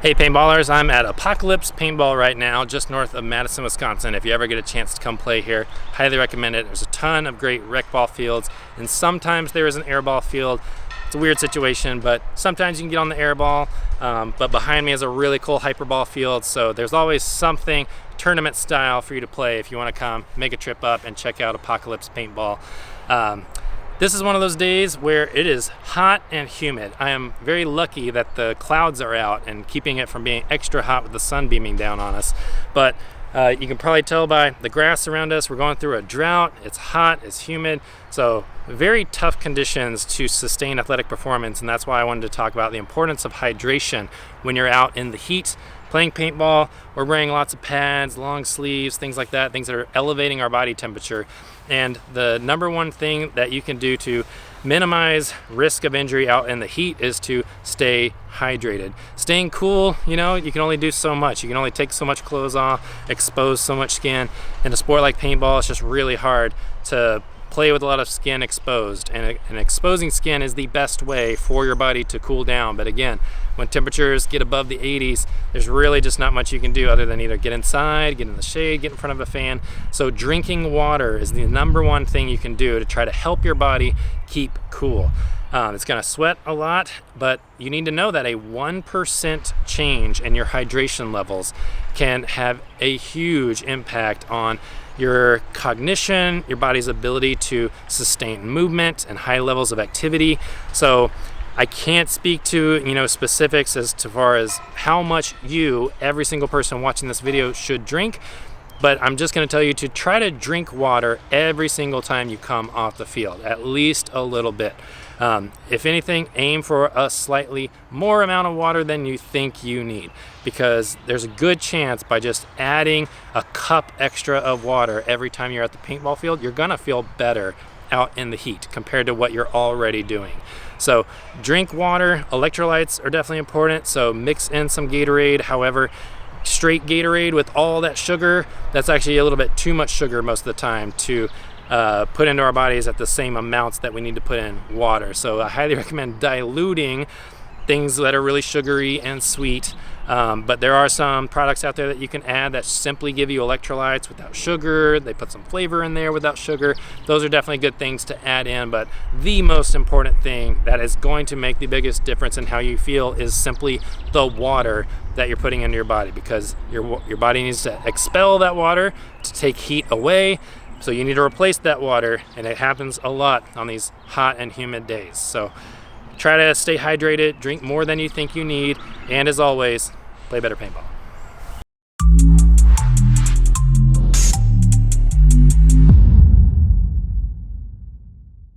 Hey paintballers, I'm at Apocalypse Paintball right now, just north of Madison, Wisconsin. If you ever get a chance to come play here, highly recommend it. There's a ton of great rec ball fields, and sometimes there is an air ball field. It's a weird situation, but sometimes you can get on the air ball. But behind me is a really cool hyper ball field, so there's always something tournament style for you to play if you want to come, make a trip up and check out Apocalypse Paintball. This is one of those days where it is hot and humid. I am very lucky that the clouds are out and keeping it from being extra hot with the sun beaming down on us. But you can probably tell by the grass around us, we're going through a drought. It's hot, it's humid, so very tough conditions to sustain athletic performance, and that's why I wanted to talk about the importance of hydration when you're out in the heat. Playing paintball, we're wearing lots of pads, long sleeves, things like that, things that are elevating our body temperature. And the number one thing that you can do to minimize risk of injury out in the heat is to stay hydrated. Staying cool, you can only do so much. You can only take so much clothes off, expose so much skin. In a sport like paintball, it's just really hard to play with a lot of skin exposed, and exposing skin is the best way for your body to cool down. But again, when temperatures get above the 80s, there's really just not much you can do other than either get inside, get in the shade, get in front of a fan. So drinking water is the number one thing you can do to try to help your body keep cool. It's going to sweat a lot, but you need to know that a 1% change in your hydration levels can have a huge impact on your cognition, your body's ability to sustain movement and high levels of activity. So I can't speak to specifics as far as how much every single person watching this video should drink, but I'm just going to tell you to try to drink water every single time you come off the field, at least a little bit. If anything, aim for a slightly more amount of water than you think you need, because there's a good chance by just adding a cup extra of water every time you're at the paintball field, you're gonna feel better out in the heat compared to what you're already doing. So drink water. Electrolytes are definitely important, so mix in some Gatorade. However, straight Gatorade with all that sugar, that's actually a little bit too much sugar most of the time to put into our bodies at the same amounts that we need to put in water. So I highly recommend diluting things that are really sugary and sweet, but there are some products out there that you can add that simply give you electrolytes without sugar. They put some flavor in there without sugar. Those are definitely good things to add in, but the most important thing that is going to make the biggest difference in how you feel is simply the water that you're putting into your body, because your body needs to expel that water to take heat away. So you need to replace that water, and it happens a lot on these hot and humid days. So try to stay hydrated, drink more than you think you need, and as always, play better paintball.